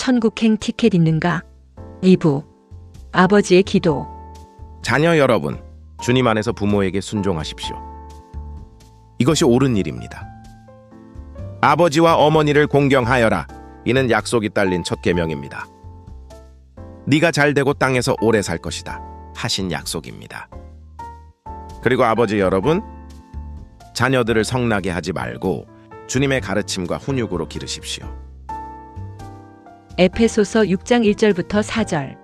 천국행 티켓 있는가? 2부. 아버지의 기도. 자녀 여러분, 주님 안에서 부모에게 순종하십시오. 이것이 옳은 일입니다. 아버지와 어머니를 공경하여라. 이는 약속이 딸린 첫 계명입니다. 네가 잘되고 땅에서 오래 살 것이다 하신 약속입니다. 그리고 아버지 여러분, 자녀들을 성나게 하지 말고 주님의 가르침과 훈육으로 기르십시오. 에페소서 6장 1절부터 4절.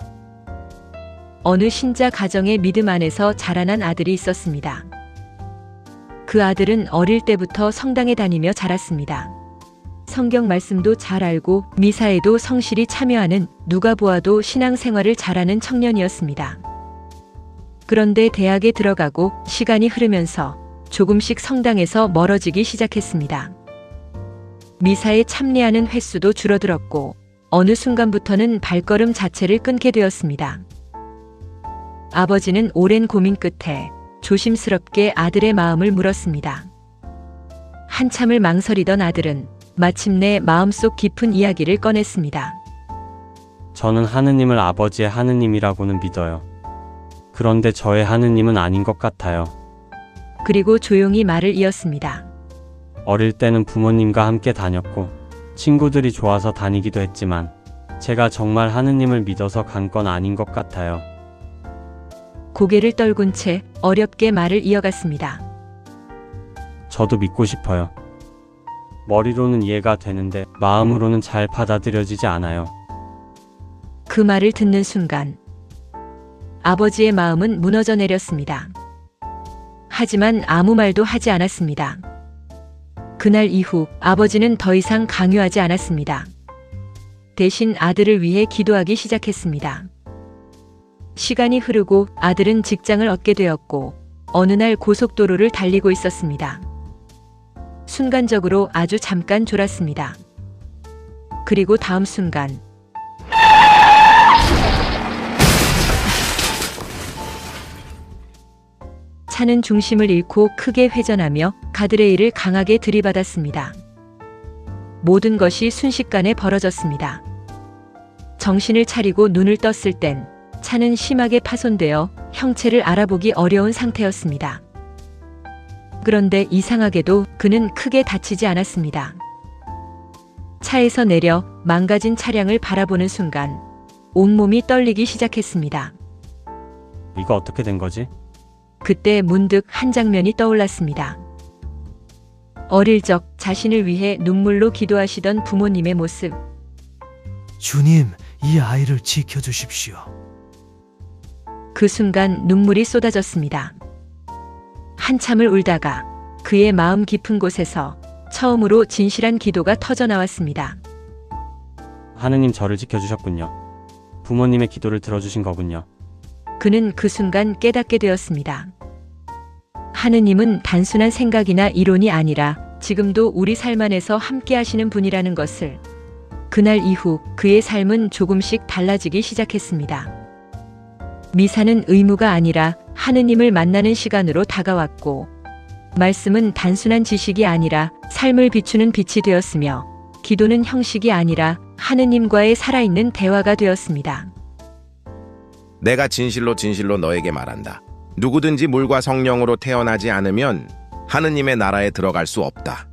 어느 신자 가정의 믿음 안에서 자라난 아들이 있었습니다. 그 아들은 어릴 때부터 성당에 다니며 자랐습니다. 성경 말씀도 잘 알고 미사에도 성실히 참여하는, 누가 보아도 신앙생활을 잘하는 청년이었습니다. 그런데 대학에 들어가고 시간이 흐르면서 조금씩 성당에서 멀어지기 시작했습니다. 미사에 참여하는 횟수도 줄어들었고 어느 순간부터는 발걸음 자체를 끊게 되었습니다. 아버지는 오랜 고민 끝에 조심스럽게 아들의 마음을 물었습니다. 한참을 망설이던 아들은 마침내 마음속 깊은 이야기를 꺼냈습니다. 저는 하느님을 아버지의 하느님이라고는 믿어요. 그런데 저의 하느님은 아닌 것 같아요. 그리고 조용히 말을 이었습니다. 어릴 때는 부모님과 함께 다녔고 친구들이 좋아서 다니기도 했지만 제가 정말 하느님을 믿어서 간 건 아닌 것 같아요. 고개를 떨군 채 어렵게 말을 이어갔습니다. 저도 믿고 싶어요. 머리로는 이해가 되는데 마음으로는 잘 받아들여지지 않아요. 그 말을 듣는 순간 아버지의 마음은 무너져 내렸습니다. 하지만 아무 말도 하지 않았습니다. 그날 이후 아버지는 더 이상 강요하지 않았습니다. 대신 아들을 위해 기도하기 시작했습니다. 시간이 흐르고 아들은 직장을 얻게 되었고 어느 날 고속도로를 달리고 있었습니다. 순간적으로 아주 잠깐 졸았습니다. 그리고 다음 순간 차는 중심을 잃고 크게 회전하며 가드레일을 강하게 들이받았습니다. 모든 것이 순식간에 벌어졌습니다. 정신을 차리고 눈을 떴을 땐 차는 심하게 파손되어 형체를 알아보기 어려운 상태였습니다. 그런데 이상하게도 그는 크게 다치지 않았습니다. 차에서 내려 망가진 차량을 바라보는 순간 온몸이 떨리기 시작했습니다. 이거 어떻게 된 거지? 그때 문득 한 장면이 떠올랐습니다. 어릴 적 자신을 위해 눈물로 기도하시던 부모님의 모습. 주님, 이 아이를 지켜주십시오. 그 순간 눈물이 쏟아졌습니다. 한참을 울다가 그의 마음 깊은 곳에서 처음으로 진실한 기도가 터져나왔습니다. 하느님 저를 지켜주셨군요. 부모님의 기도를 들어주신 거군요. 그는 그 순간 깨닫게 되었습니다. 하느님은 단순한 생각이나 이론이 아니라 지금도 우리 삶 안에서 함께 하시는 분이라는 것을. 그날 이후 그의 삶은 조금씩 달라지기 시작했습니다. 미사는 의무가 아니라 하느님을 만나는 시간으로 다가왔고, 말씀은 단순한 지식이 아니라 삶을 비추는 빛이 되었으며, 기도는 형식이 아니라 하느님과의 살아있는 대화가 되었습니다. 내가 진실로 너에게 말한다. 누구든지 물과 성령으로 태어나지 않으면 하느님의 나라에 들어갈 수 없다.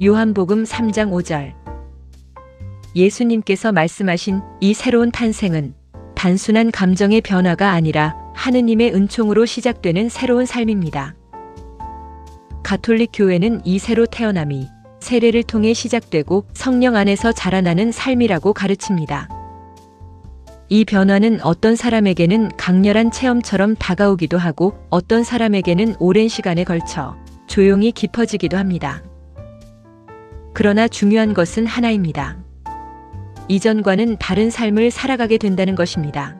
요한복음 3장 5절. 예수님께서 말씀하신 이 새로운 탄생은 단순한 감정의 변화가 아니라 하느님의 은총으로 시작되는 새로운 삶입니다. 가톨릭 교회는 이 새로 태어남이 세례를 통해 시작되고 성령 안에서 자라나는 삶이라고 가르칩니다. 이 변화는 어떤 사람에게는 강렬한 체험처럼 다가오기도 하고 어떤 사람에게는 오랜 시간에 걸쳐 조용히 깊어지기도 합니다. 그러나 중요한 것은 하나입니다. 이전과는 다른 삶을 살아가게 된다는 것입니다.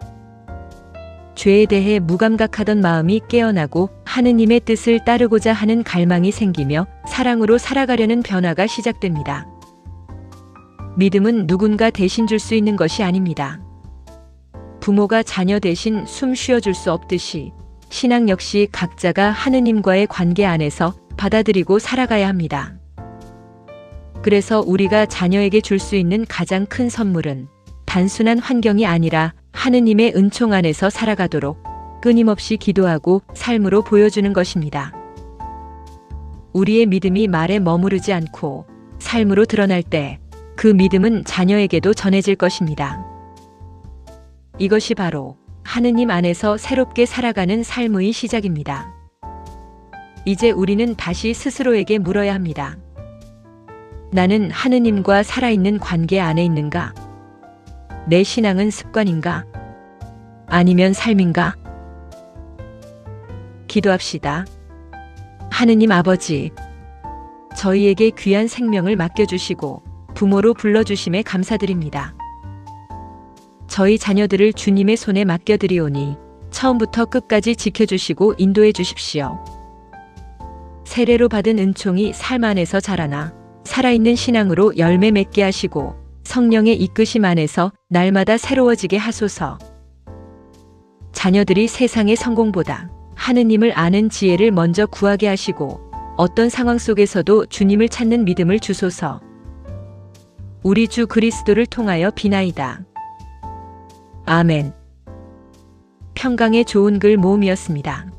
죄에 대해 무감각하던 마음이 깨어나고 하느님의 뜻을 따르고자 하는 갈망이 생기며 사랑으로 살아가려는 변화가 시작됩니다. 믿음은 누군가 대신 줄 수 있는 것이 아닙니다. 부모가 자녀 대신 숨 쉬어줄 수 없듯이 신앙 역시 각자가 하느님과의 관계 안에서 받아들이고 살아가야 합니다. 그래서 우리가 자녀에게 줄 수 있는 가장 큰 선물은 단순한 환경이 아니라 하느님의 은총 안에서 살아가도록 끊임없이 기도하고 삶으로 보여주는 것입니다. 우리의 믿음이 말에 머무르지 않고 삶으로 드러날 때 그 믿음은 자녀에게도 전해질 것입니다. 이것이 바로 하느님 안에서 새롭게 살아가는 삶의 시작입니다. 이제 우리는 다시 스스로에게 물어야 합니다. 나는 하느님과 살아있는 관계 안에 있는가? 내 신앙은 습관인가? 아니면 삶인가? 기도합시다. 하느님 아버지, 저희에게 귀한 생명을 맡겨주시고 부모로 불러주심에 감사드립니다. 저희 자녀들을 주님의 손에 맡겨드리오니 처음부터 끝까지 지켜주시고 인도해 주십시오. 세례로 받은 은총이 삶 안에서 자라나 살아있는 신앙으로 열매 맺게 하시고 성령의 이끄심 안에서 날마다 새로워지게 하소서. 자녀들이 세상의 성공보다 하느님을 아는 지혜를 먼저 구하게 하시고 어떤 상황 속에서도 주님을 찾는 믿음을 주소서. 우리 주 그리스도를 통하여 비나이다. 아멘. 평강의 좋은 글 모음이었습니다.